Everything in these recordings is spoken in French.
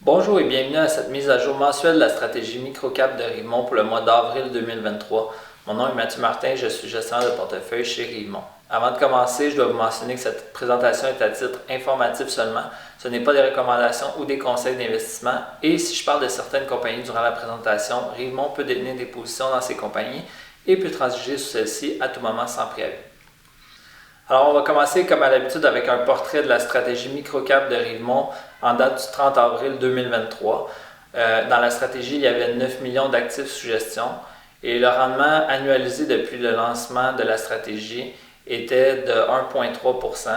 Bonjour et bienvenue à cette mise à jour mensuelle de la stratégie microcap de Rivemont pour le mois d'avril 2023. Mon nom est Mathieu Martin, je suis gestionnaire de portefeuille chez Rivemont. Avant de commencer, je dois vous mentionner que cette présentation est à titre informatif seulement. Ce n'est pas des recommandations ou des conseils d'investissement et si je parle de certaines compagnies durant la présentation, Rivemont peut détenir des positions dans ces compagnies et peut transiger sur celles-ci à tout moment sans préavis. Alors, on va commencer comme à l'habitude avec un portrait de la stratégie microcap de Rivemont en date du 30 avril 2023. Dans la stratégie, il y avait 9 millions d'actifs sous gestion et le rendement annualisé depuis le lancement de la stratégie était de 1,3%.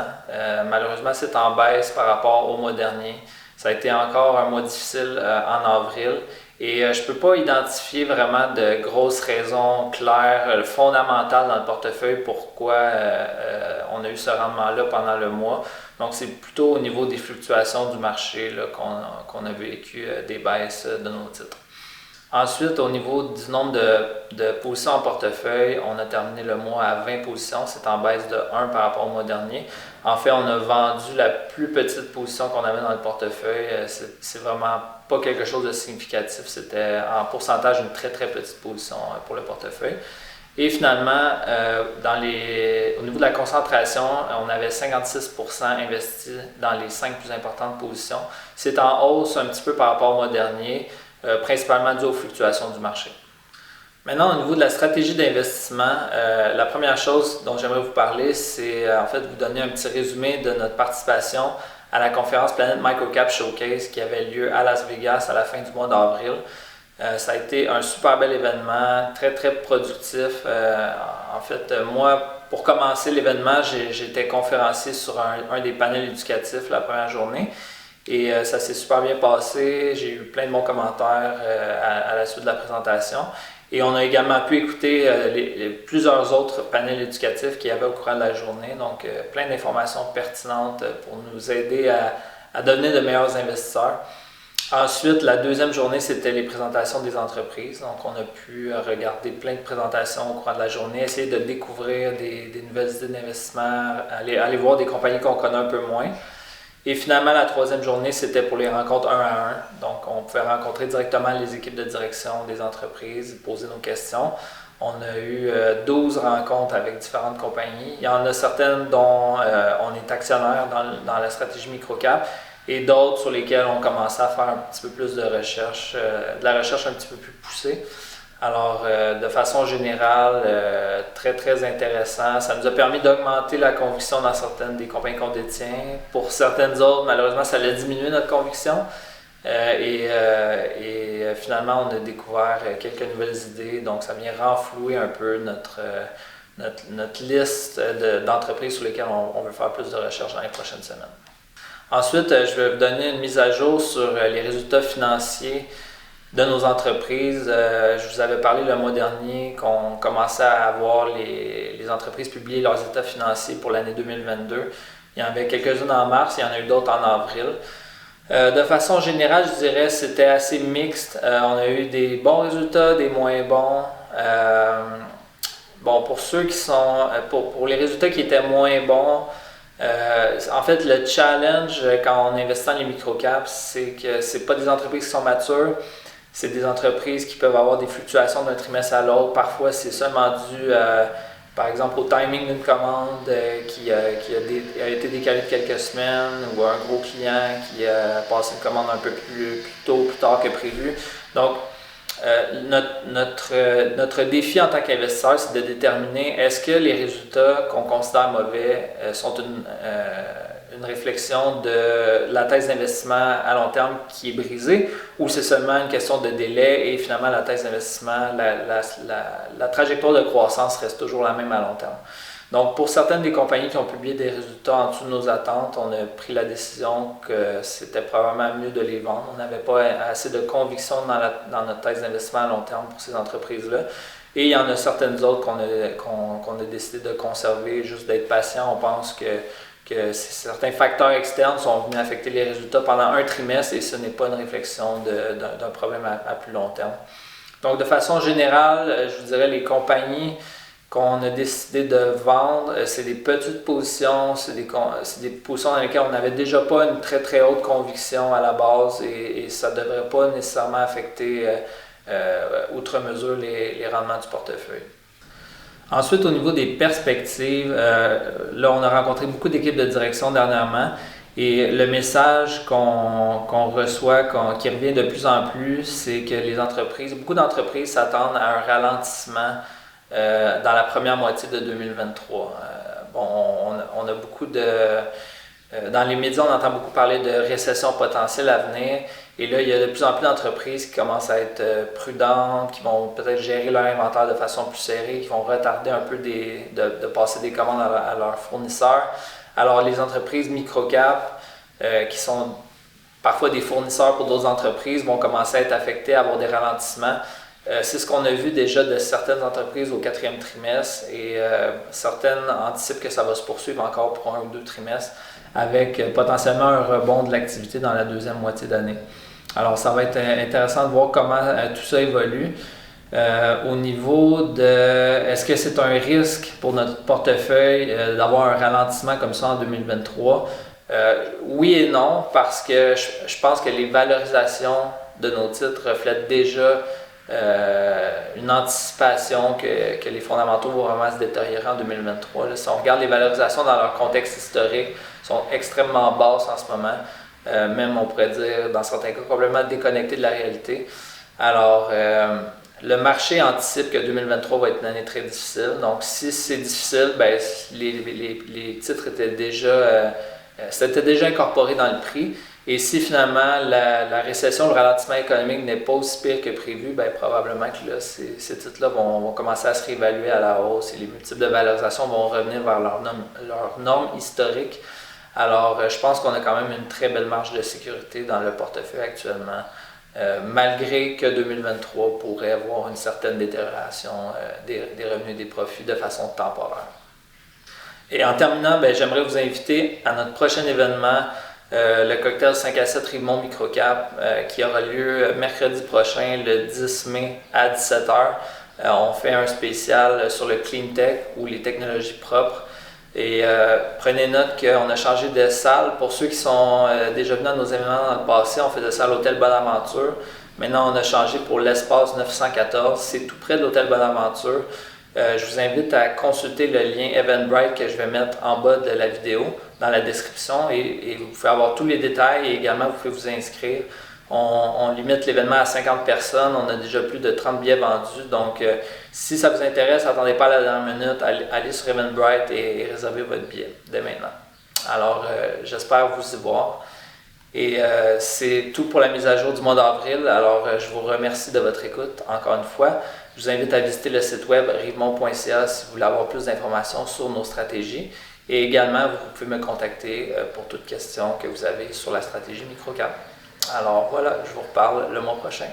Malheureusement, c'est en baisse par rapport au mois dernier. Ça a été encore un mois difficile en avril. Et je ne peux pas identifier vraiment de grosses raisons claires, fondamentales dans le portefeuille pourquoi on a eu ce rendement-là pendant le mois. Donc, c'est plutôt au niveau des fluctuations du marché qu'on a vécu des baisses de nos titres. Ensuite, au niveau du nombre de positions en portefeuille, on a terminé le mois à 20 positions. C'est en baisse de 1 par rapport au mois dernier. En fait, on a vendu la plus petite position qu'on avait dans le portefeuille. C'est vraiment pas quelque chose de significatif. C'était en pourcentage une très petite position pour le portefeuille. Et finalement, au niveau de la concentration, on avait 56% investi dans les 5 plus importantes positions. C'est en hausse un petit peu par rapport au mois dernier, principalement dû aux fluctuations du marché. Maintenant, au niveau de la stratégie d'investissement, la première chose dont j'aimerais vous parler, c'est en fait vous donner un petit résumé de notre participation à la conférence Planet Microcap Showcase qui avait lieu à Las Vegas à la fin du mois d'avril. Ça a été un super bel événement, très productif. En fait, moi, pour commencer l'événement, j'étais conférencier sur un des panels éducatifs la première journée. Et ça s'est super bien passé. J'ai eu plein de bons commentaires à la suite de la présentation. Et on a également pu écouter plusieurs autres panels éducatifs qu'il y avait au courant de la journée. Donc, plein d'informations pertinentes pour nous aider à devenir de meilleurs investisseurs. Ensuite, la deuxième journée, c'était les présentations des entreprises. Donc, on a pu regarder plein de présentations au courant de la journée, essayer de découvrir des nouvelles idées d'investissement, aller voir des compagnies qu'on connaît un peu moins. Et finalement, la troisième journée, c'était pour les rencontres 1 à 1. Donc, on pouvait rencontrer directement les équipes de direction des entreprises, poser nos questions. On a eu 12 rencontres avec différentes compagnies. Il y en a certaines dont on est actionnaire dans la stratégie microcap et d'autres sur lesquelles on commençait à faire un petit peu plus de recherche, de la recherche un petit peu plus poussée. Alors, de façon générale, très intéressant. Ça nous a permis d'augmenter la conviction dans certaines des compagnies qu'on détient. Pour certaines autres, malheureusement, ça a diminué notre conviction. Finalement, on a découvert quelques nouvelles idées. Donc, ça vient renflouer un peu notre liste d'entreprises sur lesquelles on veut faire plus de recherches dans les prochaines semaines. Ensuite, je vais vous donner une mise à jour sur les résultats financiers de nos entreprises. Je vous avais parlé le mois dernier qu'on commençait à voir les entreprises publier leurs états financiers pour l'année 2022. Il y en avait quelques-unes en mars, il y en a eu d'autres en avril. De façon générale, je dirais que c'était assez mixte. On a eu des bons résultats, des moins bons. Pour ceux qui sont... Pour les résultats qui étaient moins bons, en fait, le challenge quand on investit dans les microcaps, c'est que c'est pas des entreprises qui sont matures. C'est des entreprises qui peuvent avoir des fluctuations d'un trimestre à l'autre. Parfois, c'est seulement dû, par exemple, au timing d'une commande qui a été décalée de quelques semaines ou un gros client qui a passé une commande un peu plus tard que prévu. Donc, notre défi en tant qu'investisseur, c'est de déterminer est-ce que les résultats qu'on considère mauvais sont une réflexion de la thèse d'investissement à long terme qui est brisée ou c'est seulement une question de délai et finalement la thèse d'investissement, la trajectoire de croissance reste toujours la même à long terme. Donc pour certaines des compagnies qui ont publié des résultats en dessous de nos attentes, on a pris la décision que c'était probablement mieux de les vendre. On n'avait pas assez de conviction dans notre thèse d'investissement à long terme pour ces entreprises-là. Et il y en a certaines autres qu'on a décidé de conserver, juste d'être patient. On pense que certains facteurs externes sont venus affecter les résultats pendant un trimestre et ce n'est pas une réflexion d'un problème à plus long terme. Donc, de façon générale, je vous dirais les compagnies qu'on a décidé de vendre. C'est des petites positions, c'est des positions dans lesquelles on n'avait déjà pas une très très haute conviction à la base et ça ne devrait pas nécessairement affecter outre mesure les rendements du portefeuille. Ensuite, au niveau des perspectives, là on a rencontré beaucoup d'équipes de direction dernièrement et le message qu'on reçoit, qui revient de plus en plus, c'est que beaucoup d'entreprises s'attendent à un ralentissement dans la première moitié de 2023. On a beaucoup dans les médias, on entend beaucoup parler de récession potentielle à venir. Et là, il y a de plus en plus d'entreprises qui commencent à être prudentes, qui vont peut-être gérer leur inventaire de façon plus serrée, qui vont retarder un peu de passer des commandes à leurs fournisseurs. Alors, les entreprises micro-cap, qui sont parfois des fournisseurs pour d'autres entreprises, vont commencer à être affectées, à avoir des ralentissements. C'est ce qu'on a vu déjà de certaines entreprises au 4e trimestre et certaines anticipent que ça va se poursuivre encore pour 1 ou 2 trimestres avec potentiellement un rebond de l'activité dans la deuxième moitié d'année. Alors, ça va être intéressant de voir comment tout ça évolue. Au niveau de est-ce que c'est un risque pour notre portefeuille d'avoir un ralentissement comme ça en 2023? Oui et non, parce que je pense que les valorisations de nos titres reflètent déjà une anticipation que les fondamentaux vont vraiment se détériorer en 2023. Là, si on regarde les valorisations dans leur contexte historique, sont extrêmement basses en ce moment. Même on pourrait dire dans certains cas complètement déconnectées de la réalité. Alors le marché anticipe que 2023 va être une année très difficile. Donc si c'est difficile, ben, les titres étaient c'était déjà incorporé dans le prix. Et si finalement la récession, le ralentissement économique n'est pas aussi pire que prévu, ben, probablement que là, ces titres-là vont commencer à se réévaluer à la hausse et les multiples de valorisation vont revenir vers leurs normes historiques. Alors, je pense qu'on a quand même une très belle marge de sécurité dans le portefeuille actuellement, malgré que 2023 pourrait avoir une certaine détérioration des revenus et des profits de façon temporaire. Et en terminant, j'aimerais vous inviter à notre prochain événement, le cocktail 5 à 7 Rivemont Microcap, qui aura lieu mercredi prochain, le 10 mai à 17h. On fait un spécial sur le Clean Tech ou les technologies propres. Et prenez note qu'on a changé de salle. Pour ceux qui sont déjà venus à nos événements dans le passé, on faisait ça à l'Hôtel Bonaventure. Maintenant, on a changé pour l'espace 914. C'est tout près de l'Hôtel Bonaventure. Je vous invite à consulter le lien Eventbrite que je vais mettre en bas de la vidéo, dans la description. Et vous pouvez avoir tous les détails et également vous pouvez vous inscrire. On limite l'événement à 50 personnes. On a déjà plus de 30 billets vendus. Donc, si ça vous intéresse, attendez pas à la dernière minute. Allez sur Eventbrite et réservez votre billet dès maintenant. Alors, j'espère vous y voir. Et c'est tout pour la mise à jour du mois d'avril. Alors, je vous remercie de votre écoute encore une fois. Je vous invite à visiter le site web rivemont.ca si vous voulez avoir plus d'informations sur nos stratégies. Et également, vous pouvez me contacter pour toute question que vous avez sur la stratégie microcap. Alors voilà, je vous reparle le mois prochain.